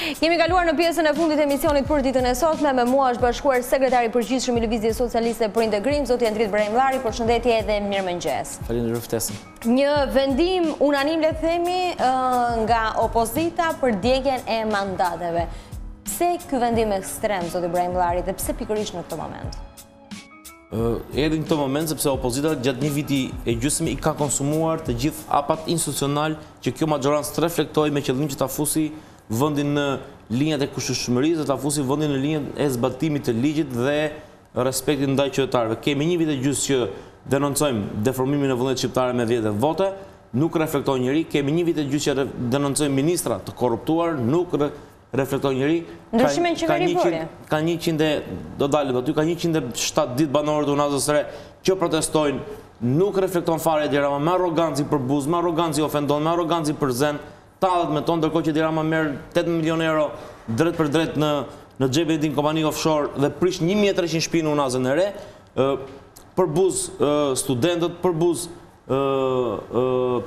Kemi kaluar në pjesën e fundit e emisionit për ditën e sotme. Me mua është bashkuar sekretari i përgjithshëm i Lëvizjes Socialiste për Integrim, zoti Endrit Brahimllari. Përshëndetje dhe mirëmëngjes. Faleminderit ftesën. Një vendim unanim, le të themi, nga opozita për djegjen e mandateve. Pse ky vendim ekstrem, zoti Brahimllari, dhe pse pikërisht në këtë moment? Edhe në këtë moment, sepse opozita gjatë një viti e gjysmë i ka konsumuar të gjithë apat institucional që kjo majorancë të reflektoj me qëllim që ta fusi vendin në linjat e kushtueshmërisë, ta fusi vendin në linjat e zbatimit të ligjit dhe respektit ndaj qytetarëve. Kemi një vit e gjysmë që denoncojmë deformimin e vullnetit shqiptare me vjedhje vote, nuk reflekton njëri. Kemi një vit e gjysmë që denoncojmë ministra të korruptuar, nuk reflekton njëri. Ndryshimin qeveri bëri. Ka 100, do dalim aty, ka 107 ditë banorë të unazës së re që protestojnë, nuk reflekton fare Edi Rama, me arroganci për buzë, me arroganci ofendon, me arroganci për zen, tallet me tonë, ndërkohë që Edi Rama merr 8 milion euro drejt për drejt në xhepin e tij kompani offshore dhe prish 1300 shtëpi në unazën e re, për buzë studentët, për buzë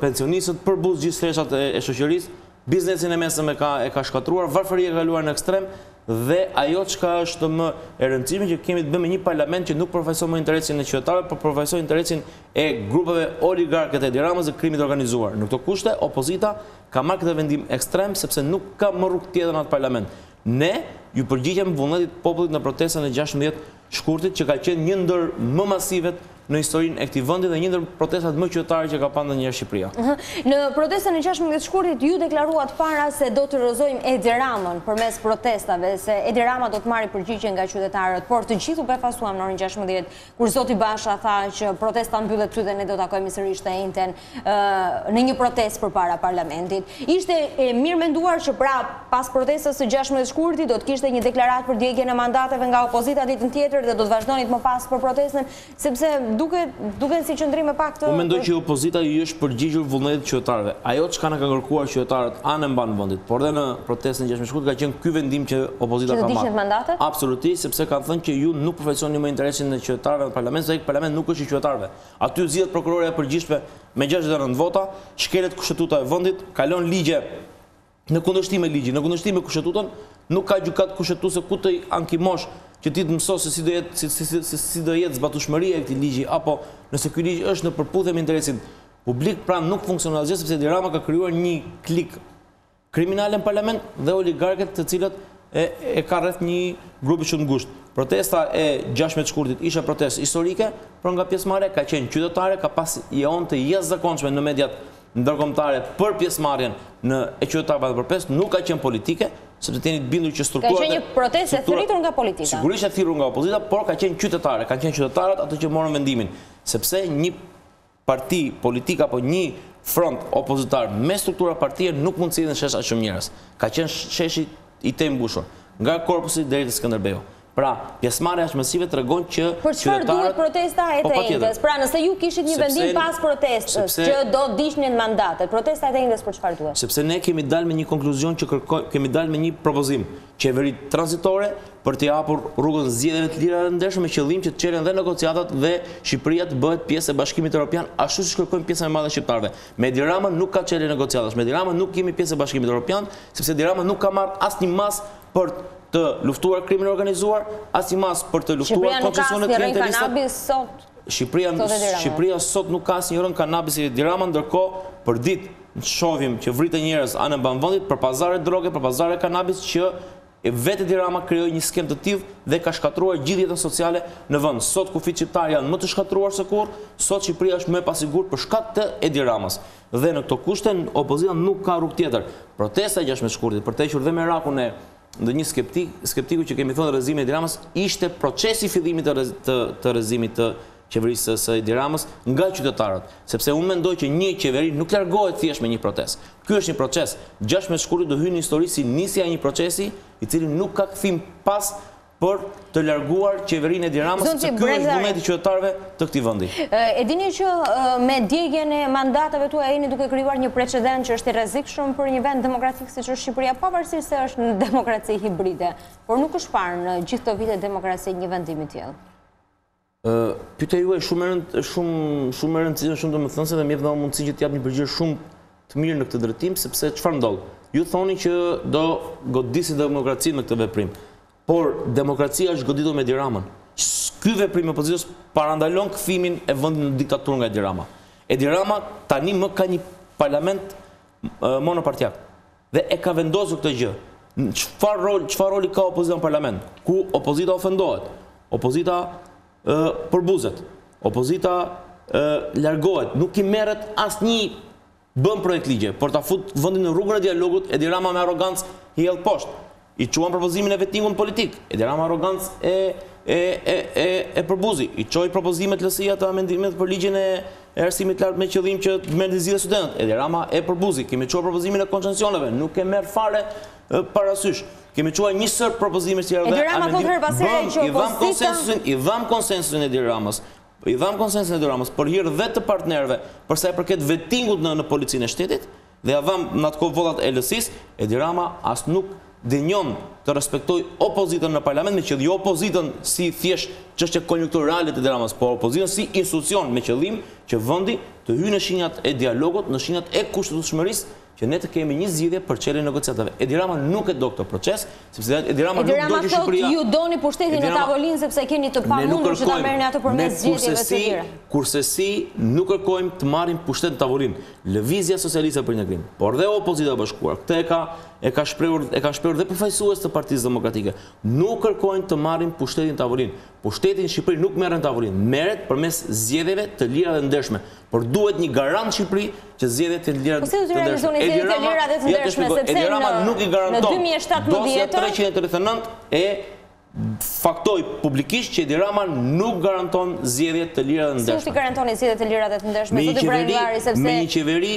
pensionistët, për buzë gjithë fleshat e shoqërisë. Biznesin e mesëm e ka shkatruar, varfëria e kaluar në ekstrem dhe ajo çka është më e rëndësishme që kemi të bëjmë me një parlament që nuk përfaqëson më interesin e qytetarëve, por përfaqëson interesin e grupeve oligarke të Edi Ramës dhe krimit organizuar. Në këto kushte, opozita ka marrë këtë vendim ekstrem sepse nuk ka më rrugë tjetër në atë parlament. Ne ju përgjigjem vullnetit popullit në protestën e 16 Shkurtit, që ka qenë një ndër më masivet në historinë e këtij vendi dhe një ndër protestat më qytetare që ka pasur ndonjëherë Shqipëria. Në protestën e 16 Shkurtit ju deklaruat para se do të rrëzojmë Edi Ramën përmes protestave, se Edi Rama do të marrë përgjigje nga qytetarët, por të gjithu befasuam në orën 16 kur zoti Basha tha që protesta mbyllet ty dhe ne do të takojmë sërish të njëjtën në një protestë përpara parlamentit. Ishte mirë menduar që pra pas protestës së 16 Shkurtit do të kishte një deklaratë për djegjen e mandateve nga opozita ditën tjetër dhe do të vazhdonit më pas për protestën, sepse duken si qëndrim e pak të... Unë mendoj që opozita i është përgjigjur vullnetit qytetarëve. Ajo çka na ka kërkuar qytetarët anë mban vendit, por edhe në protestën e 16 Shkurtit ka qenë ky vendim që opozita ka marrë. Që të diqen mandatet? Absolutisht, sepse kanë thënë që ju nuk përfaqësoni më interesin e qytetarëve në parlament, se ai parlament nuk është i qytetarëve. Aty zgjedhet prokuroria e përgjithshme me 69 vota, shkelet kushtetuta e vendit, kalon ligje në kundërshtim me ligjin, në kundërshtim me kushtetutën, nuk ka gjykat kushtetuese ku të ankimosh që ti të mësos se si do jetë zbatueshmëria e këtij ligji, apo nëse ky ligj është në përputhje me interesin publik, pra nuk funksionon asgjë sepse Edi Rama ka krijuar një klik kriminale në parlament dhe oligarkët të cilët e ka rreth një grupi shumë të ngushtë. Protesta e 16 Shkurtit ishte protestë historike, por nga pjesëmarrja ka qenë qytetare, ka pas jeon të jashtëzakonshme në mediat ndërkombëtare për pjesëmarrjen e qytetarëve në protestë, nuk ka qenë politike, sepse jeni të bindur që strukturat... Ka qenë një protestë e thirrur nga politika. Sigurisht e thirrur nga opozita, por ka qenë qytetare, kanë qenë qytetarët ato që morën vendimin, sepse një parti politik apo një front opozitar me struktura partie nuk mund të sillen shesh aq shumë njerëz. Ka qenë sheshi i të mbushur, nga korpusi deri te Skënderbeu. Pra, pjesëmarrja aq masive tregon që për çfarë duhet protesta e të enjtes? Pra, nëse ju kishit një vendim pas protestës që do diqnin mandatet, protesta e të enjtes për çfarë duhet? Sepse ne kemi dalë me një konkluzion që kemi dalë me një propozim qeverit tranzitore për të hapur rrugën zgjedhjeve të lira dhe ndershme me qëllim që të çelen dhe negociatat dhe Shqipëria të bëhet pjesë e Bashkimit Evropian, ashtu siç kërkojnë pjesa e madhe shqiptarëve. Me Edi Rama nuk ka çelë negociatash, me Edi Rama nuk kemi pjesë e Bashkimit Evropian, sepse Edi Rama nuk ka marrë asnjë mas për të luftuar krimin organizuar, asnjë mas për të luftuar koncesionet klienteliste. Shqipëria sot nuk ka asnjë rënë kanabis i Edi Rama, ndërkohë për ditë shohim që vriten njerëz anë mban vendit për pazare droge, për pazare kanabis që vetë Edi Rama krijoi një skem të tillë dhe ka shkatruar gjithë jetën sociale në vend. Sot kufit shqiptar janë më të shkatruar se kurrë, sot Shqipëria është më e pasigurt për shkak të Edi Ramës. Dhe në këto kushte opozita nuk ka rrugë tjetër. Protesta e 16 Shkurtit për të hequr dhe merakun e ndonjë skeptiku që kemi thënë rrëzimi i Edi Ramës ishte procesi i fillimit të rrëzimit të qeverisë së Edi Ramës nga qytetarët, sepse unë mendoj që një qeveri nuk largohet thjesht me një protestë. Ky është një proces. 16 Shkurtit do hyjë në histori si nisja e një procesi i cili nuk ka kthim pas për të larguar qeverinë e Edi Ramës, sepse ky është vullneti i qytetarëve të këtij vendi. E dini që me djegjen e mandateve tuaja jeni duke krijuar një precedent që është i rrezikshëm për një vend demokratik siç është Shqipëria, pavarësisht se është në demokraci hibride, por nuk është parë në gjithë këto vite demokraci një vendim i tillë. Pyetja juaj shumë e rëndësishme, shumë domethënëse dhe më jep mundësi që të jap një përgjigje shumë të mirë në këtë drejtim, sepse çfarë ndodh? ju thoni që do godisi demokracinë me këtë veprim. Por demokracia është goditur me Edi Ramën. Ky veprim opozitës parandalon kthimin e vendit në diktaturë nga Edi Rama. Edi Rama tani më ka një parlament monopartiak dhe e ka vendosur këtë gjë. Çfarë roli ka opozita në parlament? Ku opozita ofendohet, opozita përbuzet, opozita largohet, nuk i merret asnjë bën projekt ligje, por ta fut vendin në rrugën e dialogut. Edi Rama me arrogancë i hedh poshtë. I quan propozimin e vetingut politik. Edi Rama arrogancë e përbuzi. I çoi propozimet LSI të amendimet për ligjin e arsimit lart me qëllim që të merrte zgjidhje studentët. Edi Rama e përbuzi. Kemi çuar propozimin e koncesioneve, nuk e merr fare parasysh. Kemi çuar një sër propozime të tjera dhe Edi Rama thotë her pas here që opozita i dham konsensusin Edi Ramës. I dham konsensusin Edi Ramës për hir dhe të partnerëve për sa i përket vetingut në policinë e shtetit dhe ja dham në atë kohë votat e LSI-s. Edi Rama as nuk dënjon të respektoj opozitën në parlament, me qëllim jo opozitën si thjesht çështje konjunkturale të Edi Ramës, por opozitën si institucion me qëllim që vendi të hyjë në shinjat e dialogut, në shinjat e kushtëtueshmërisë, që ne të kemi një zgjidhje për çeljen e negociatave. Edi Rama nuk e do këtë proces, sepse Edi Rama nuk do që Shqipëria. Ju doni pushtetin në tavolinë sepse keni të pamundur që ta merrni ato përmes zgjedhjeve të tjera. Kurse si nuk kërkojmë të marrim pushtet në tavolinë. Lëvizja socialiste për integrim, por dhe opozita e bashkuar. Këtë e ka shprehur dhe përfaqësues të Partisë Demokratike. Nuk kërkojnë të marrin pushtetin në tavolinë. Pushteti në Shqipëri nuk merret në tavolinë, merret përmes zgjedhjeve të lira dhe ndershme. Por duhet një garant Shqipëri që zgjedhjet të lira dhe të ndershme. Edi Rama nuk i garanton. Dosja 339 e faktoi publikisht që Edi Rama nuk garanton zgjedhjet të lira dhe të ndershme. Si i garantoni zgjedhjet të lira dhe të ndershme zoti Brahimllari sepse me një qeveri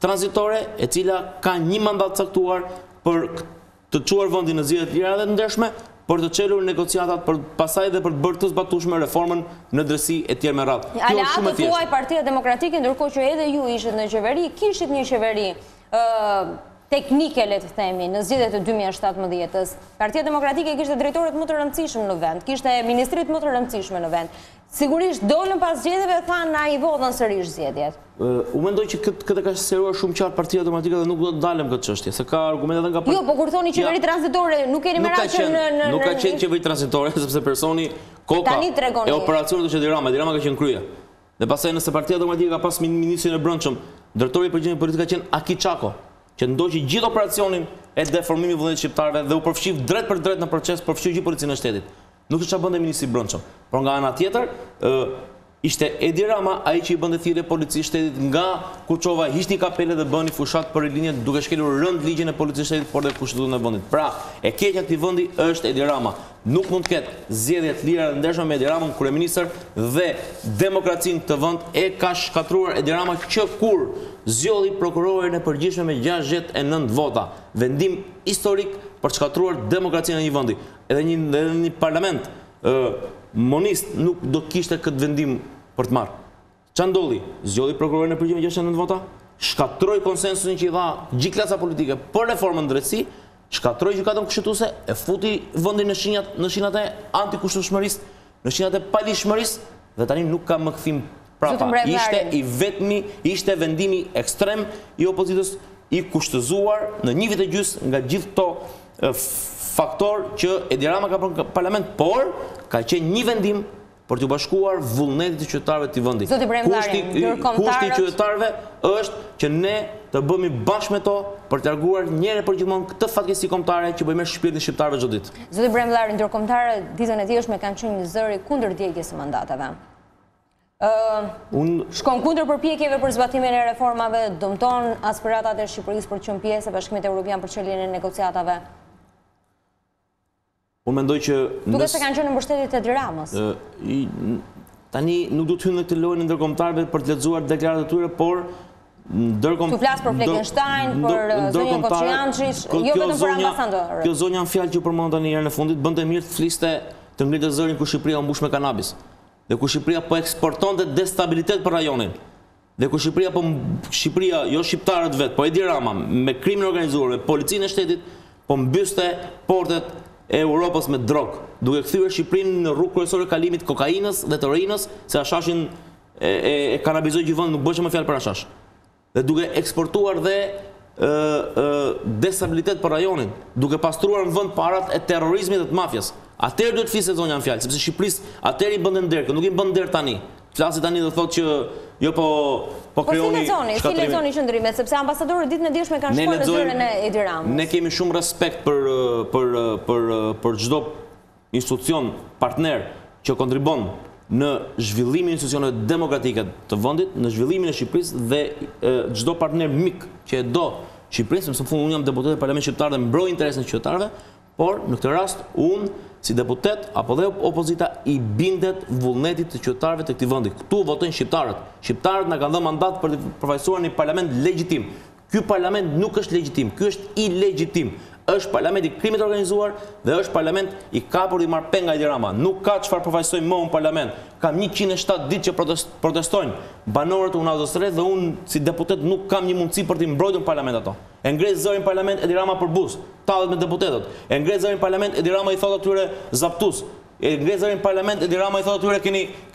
tranzitore e cila ka një mandat caktuar për të çuar vendin në zgjedhjet të lira dhe të ndershme, për të çelur negociatat për pasaj dhe për të bërë të zbatueshme reformën në drejtësi e tjerë me radhë. Kjo është shumë e thjeshtë. Tuaj Partia Demokratike, ndërkohë që edhe ju ishit në qeveri, kishit një qeveri teknike, le të themi, në zgjedhjet e 2017-s. Partia Demokratike kishte drejtorët më të rëndësishëm në vend, kishte ministrit më të rëndësishme në vend. Sigurisht dolën pas zgjedhjeve thanë na i vodhën sërish zgjedhjet. U mendoj që këtë ka sqaruar shumë qartë Partia Demokratike dhe nuk do të dalem këtë çështje, se ka argumente edhe nga Jo, po kur thoni qeveri tranzitore, nuk keni menaxher në nuk ka qenë qeveri tranzitore, sepse personi koka e operacionit është Edi Rama. Edi Rama ka qenë krye. Dhe pastaj nëse Partia Demokratike ka pas ministrin e brendshëm, drejtori i përgjithshëm politik ka qenë Aki Çako, që ndoqi gjithë operacionin e deformimit vullnetit shqiptarëve dhe u përfshi drejt për drejt në proces, përfshi gjithë policinë e shtetit. Nuk është çfarë bënte ministri i brendshëm. Por nga ana tjetër, ishte Edi Rama ai që i bënte thirrje policisë shtetit nga Kuçova, hiqni kapele dhe bëni fushat për linjën duke shkelur rënd ligjin e policisë shtetit por dhe kushtetutën e vendit. Pra, e keqja këtij vendi është Edi Rama. Nuk mund të ketë zgjedhje të lira dhe ndershme me Edi Ramën kryeministër dhe demokracinë të vend e ka shkatruar Edi Rama që kur zgjodhi prokurorin e përgjithshme me 69 vota. Vendim historik për të shkatruar demokracinë e një vendi. Edhe një parlament monist nuk do kishte këtë vendim për të marrë. Ç'a ndodhi? Zgjodhi prokurorin e përgjithshëm me 69 vota, shkatroi konsensusin që i dha gjithë klasa politike për reformën drejtësi, shkatroi gjykatën kushtetuese, e futi vendin në shinjat e antikushtueshmërisë, në shinjat e palishmërisë dhe tani nuk ka më kthim prapa. Ishte i vetmi, ishte vendimi ekstrem i opozitës i kushtëzuar në një vit e gjys nga gjithë këto faktor që Edi Rama ka për parlament, por ka qenë një vendim për të bashkuar vullnetit të qytetarëve të vendit. Kushti i qytetarëve është që ne të bëhemi bashkë me to për të larguar njëherë për gjithmonë këtë fatkeqësi kombëtare që bëjmë shpirtin e shqiptarëve çdo ditë. Zoti Brahimllari, ndërkombëtarët ditën e tjetërshme kanë qenë një zëri kundër djegjes së mandateve. Shkon kundër përpjekjeve për zbatimin e reformave, dëmton aspiratat e Shqipërisë për të qenë pjesë e Bashkimit Evropian për çeljen e negociatave. Unë mendoj që duke se kanë qenë në mbështetje të Edi Ramës. Tani nuk do të hyjmë në këtë lojën e ndërkombëtarëve për të lexuar deklaratat e tyre, por Tu flas për Fleckenstein, për zonjën Koçiançish, jo vetëm për ambasadorët. Kjo zonja në fjalë që përmend tani herën e fundit bënte mirë të fliste të ngritë zërin ku Shqipëria u mbush me kanabis. Dhe ku Shqipëria po eksportonte destabilitet për rajonin. Dhe ku Shqipëria, jo shqiptarët vetë, po Edi Rama me krimin organizuar, me policinë e shtetit, po mbyste portet e Europës me drogë, duke kthyer Shqipërinë në rrugë kryesore kalimit kokainës dhe të heroinës, se ashashin e kanabizoi gjithë vend, nuk bëhet më fjalë për ashash. Dhe duke eksportuar dhe destabilitet për rajonin, duke pastruar në vend parat e terrorizmit dhe të mafjas. Atëherë duhet flisë zonja në fjalë, sepse Shqipërisë atëherë i bënden derë, nuk i bën derë tani. Flasit tani dhe thotë që jo po krijoni shkatrimin. Si lexoni qëndrimet, sepse ambasadorët ditën e dieshme kanë shkuar në zyrën e Edi Ramës. Ne kemi shumë respekt për çdo institucion partner që kontribon në zhvillimin e institucioneve demokratike të vendit, në zhvillimin e Shqipërisë dhe çdo partner mik që e do Shqipërinë, sepse në fund unë jam deputet e Parlamentit Shqiptar dhe mbroj interesin e qytetarëve, por në këtë rast unë si deputet apo dhe opozita i bindet vullnetit të qytetarëve të këtij vendi. Ktu votojnë shqiptarët. Shqiptarët na kanë dhënë mandat për të përfaqësuar një parlament legjitim. Ky parlament nuk është legjitim, ky është ilegjitim. Është parlament i krimit organizuar dhe është parlament i kapur i marrë peng nga Edi Rama. Nuk ka çfarë përfaqësojmë më un parlament. Kam 107 ditë që protestojnë banorët e Unazës së Re dhe unë si deputet nuk kam një mundësi për t'i mbrojtur në parlament ato. E ngre zërin parlament Edi Rama për buz, tallet me deputetët. E ngre zërin parlament Edi Rama i thotë atyre zaptus. E ngre zërin parlament Edi Rama i thotë atyre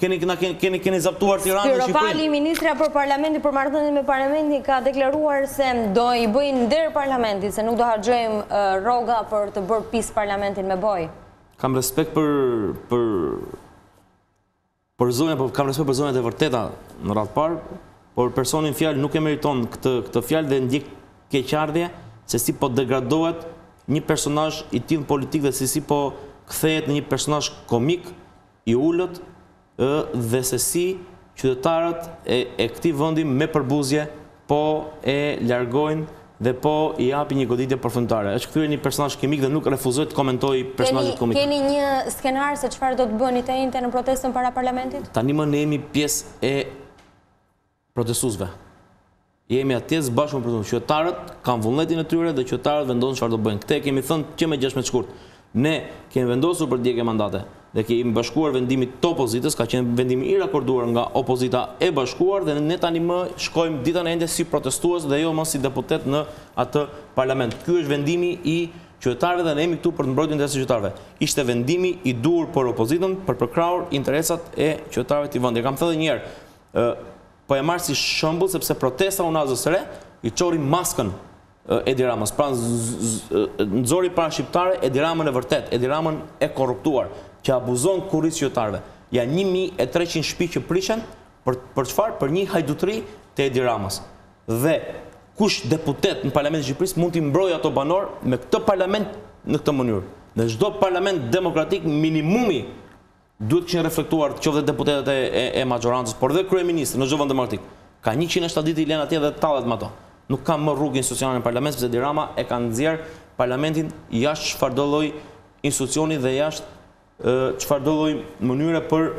keni zaptuar Tiranën dhe Shqipërinë. Pali ministra për parlamentin për marrëdhënien me parlamentin ka deklaruar se do i bëjnë nder parlamentit, se nuk do harxojmë rroga për të bërë pis parlamentin me bojë. Kam respekt për zonjat e vërteta në radhë parë, por personin fjalë nuk e meriton këtë fjalë dhe ndjek keqardhje se si po degradohet një personazh i tillë politik dhe si po kthehet në një personazh komik i ulët dhe se si qytetarët e këtij vendi me përbuzje po e largojnë dhe po i japin një goditje përfundimtare. Është kthyer një personazh komik dhe nuk refuzoj të komentoj personazhet komik. Keni një skenar se çfarë do të bëni të njëjtën në protestën para parlamentit? Tani më ne jemi pjesë e protestuesve. Jemi atje së bashku me protestuesët. Qytetarët kanë vullnetin e tyre dhe qytetarët vendosin çfarë do bëjnë. Këtë kemi thënë që me 16 shkurt. Ne kemi vendosur për djegje mandate dhe kemi bashkuar vendimit të opozitës, ka qenë vendimi i rakorduar nga opozita e bashkuar dhe ne tani më shkojmë ditën e ende si protestues dhe jo më si deputet në atë parlament. Ky është vendimi i qytetarëve dhe ne jemi këtu për të mbrojtur interesat e qytetarëve. Ishte vendimi i dur për opozitën për përkrahur interesat e qytetarëve të vendit. Kam thënë një herë, po e marr si shembull sepse protesta Unazës së Re i çori maskën Edi Ramës, pra nxori para shqiptare Edi Ramën e vërtet, Edi Ramën e korruptuar, që abuzon kurrizë qytetarëve. Janë 1300 shtëpi që prishen për çfarë? Për një hajdutëri të Edi Ramës. Dhe kush deputet në Parlamentin e Shqipërisë mund t'i mbrojë ato banor me këtë parlament në këtë mënyrë. Në çdo parlament demokratik minimumi duhet kishin reflektuar qoftë deputetët e majorancës, por dhe kryeministri në çdo vend demokratik. Ka 107 ditë i lënë atje dhe tallet me ato. Nuk ka më rrugë institucionale në parlament, sepse Edi Rama e ka nxjerr parlamentin jashtë çfarëdo lloj institucioni dhe jashtë çfarëdo lloj mënyre për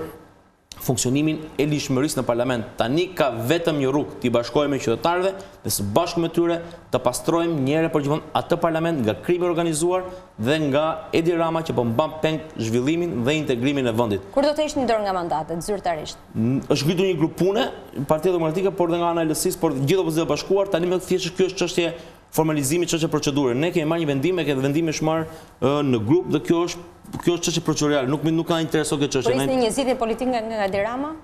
funksionimin e lishmërisë në parlament. Tani ka vetëm një rrugë, t'i bashkohemi me qytetarëve dhe së bashku me tyre të pastrojmë një herë për gjithmonë atë parlament nga krimi organizuar dhe nga Edi Rama që po mban peng zhvillimin dhe integrimin e vendit. Kur do të heqni dorë nga mandatet zyrtarisht? Është ngritur një grup pune, Partia Demokratike, por dhe nga ana e LSI-s, por gjithë opozita bashkuar, tani më thjesht kjo është çështje formalizimi, çështje procedure. Ne kemi marrë një vendim, këtë vendim është marrë në grup dhe kjo është çështje procedurale, nuk ka intereso kjo çështje. Prisni një zgjidhje politike nga Edi Rama?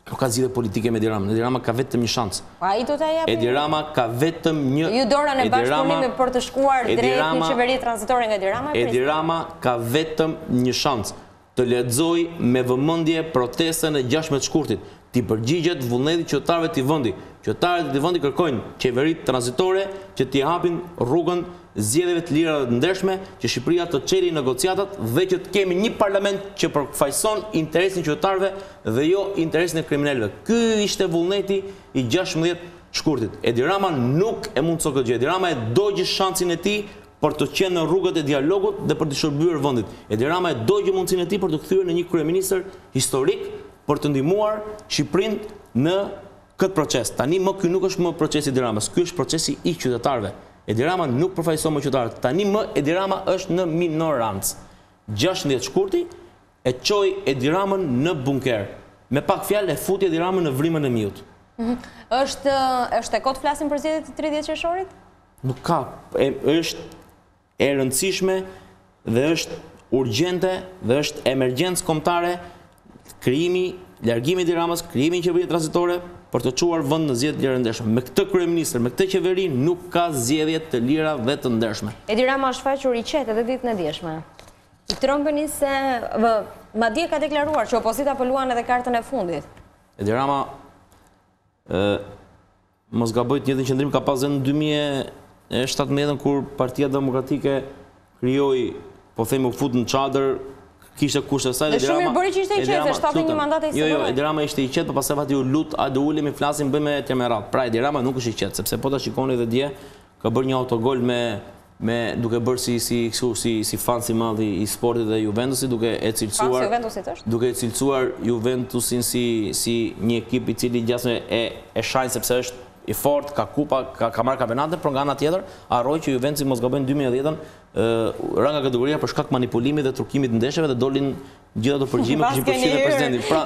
Nuk ka zgjidhje politike me Edi Rama. Edi Rama ka vetëm një shans. Ai do ta japë. Edi Rama ka vetëm një. Ju dorën e bashkëpunimit për të shkuar drejt një qeveri tranzitore nga Edi Rama? Edi Rama ka vetëm një shans të lexoj me vëmendje protestën e 16 shkurtit, t'i përgjigjet vullnetit qytetarëve të vendit. Qytetarët e këtij vendi kërkojnë qeveri tranzitore që t'i hapin rrugën zgjedhjeve të lira dhe të ndershme, që Shqipëria të çelë negociatat dhe që të kemi një parlament që përfaqëson interesin e qytetarëve dhe jo interesin e kriminalëve. Ky ishte vullneti i 16 shkurtit. Edi Rama nuk e mundsoi këtë gjë. Edi Rama e dogji shansin e tij për të qenë në rrugët e dialogut dhe për të shërbyer vendit. Edi Rama e dogji mundësinë e tij për të kthyer në një kryeministër historik për të ndihmuar Shqipërinë në këtë proces. Tani më ky nuk është më procesi Edi Ramës, ky është procesi i qytetarëve. Edi Rama nuk përfaqëson më qytetarët. Tani më Edi Rama është në minorancë. 16 shkurti e çoi Edi Ramën në bunker. Me pak fjalë e futi Edi Ramën në vrimën e miut. Është e kot flasim për zgjedhjet e 30 qershorit? Nuk ka, është e rëndësishme dhe është urgjente dhe është emergjencë kombëtare krijimi, largimi i Edi Ramës, krijimi i qeverisë tranzitore, për të çuar vend në zgjedhje të lira ndeshme. Me këtë kryeministër, me këtë qeveri nuk ka zgjedhje të lira dhe të ndershme. Edi Rama është faqur i qetë edhe ditën e dieshme. I trompeni se madje ka deklaruar që opozita po luan edhe kartën e fundit. Edi Rama mos gaboj, të njëjtën qendrim ka pas në 2017 kur Partia Demokratike krijoi, po themi u fut në çadër, kishte kushte saj dhe shumë mirë bëri që ishte i qetë, shtatë një mandat e i Jo, Edi Rama ishte i qetë, por pastaj vati u lut, a do ulemi flasim bëjmë temerat. Pra Edi Rama nuk është i qetë, sepse po ta shikoni edhe dje ka bërë një autogol me duke bërë si fan si madh i sportit dhe Juventusit, duke e cilësuar Juventusin si një ekip i cili gjasme e shajnë sepse është i fort, ka kupa, ka marrë kampionate, por nga ana tjetër harroi që Juventusi mos gabojnë 2010-ën ra nga kategoria për shkak manipulimit dhe trukimit të ndeshjeve dhe dolin gjithë ato përgjime kishin përfshirë presidentin. Pra,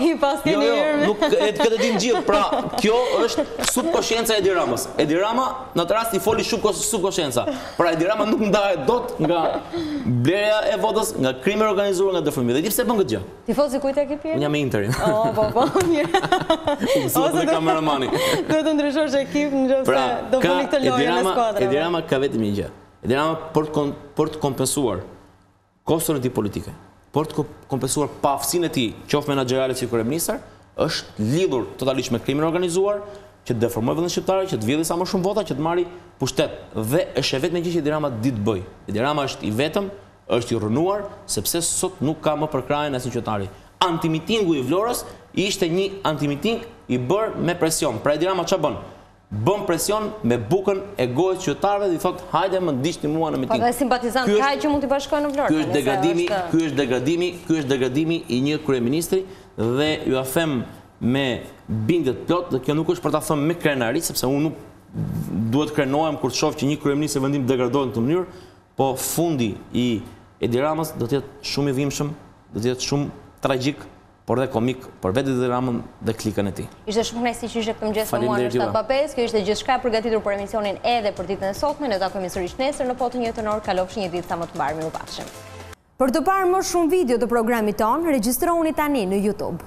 nuk këtë dinë gjithë. Pra, kjo është subkonscienca e Edi Ramës. Edi Rama në atë rast i foli shumë subkonscienca. Pra Edi Rama nuk ndahet dot nga blerja e votës, nga krimi organizuar, nga dëfëmi. Dhe di pse bën këtë gjë. Tifozi kujt ekipi? Unë jam me Interin. Po, mirë. Ose kameramani. Do të ndryshosh ekip nëse do bëni këtë lojë në skuadrë. Edi Rama ka vetëm një gjë. Edi Rama për të kompensuar kostën e tij politike, për të kompensuar paaftësinë e tij, qoftë menaxherale si kryeministër, është lidhur totalisht me krimin organizuar, që të deformoj vendin shqiptar, që të vjedhë sa më shumë vota, që të marrë pushtet. Dhe është vetëm gjë që Edi Rama di të bëj. Edi Rama është i vetëm, është i rënuar, sepse sot nuk ka më përkrahjen asnjë qytetari. Antimitingu i Vlorës ishte një antimiting i bërë me presion. Pra Edi Rama ç'a bën? Bën presion me bukën e gojës qytetarëve dhe i thot hajde më ndiqni mua në miting. Po dhe simpatizant ka që mund t'i bashkojnë në Vlorë. Ky është degradimi i një kryeministri dhe ju a them me bindje të plot, dhe kjo nuk është për ta thënë me krenari, sepse unë nuk duhet krenohem kur të shoh që një kryeminist vendim degradohet në këtë mënyrë, po fundi i Edi Ramës do të jetë shumë i dhimbshëm, do të jetë shumë tragjik, por dhe komik për vetë Edi Ramën dhe klikën e tij. Ishte shumë kënaqësi që ishte këtë mëngjes me mua në 7:05. Kjo ishte gjithçka e përgatitur për emisionin edhe për ditën e sotme. Ne takojmë sërish nesër në një njëjtën orë. Kalofshi një ditë sa më të mbarë. Mirupafshim. Për të parë më shumë video të programit ton, regjistroni tani në YouTube.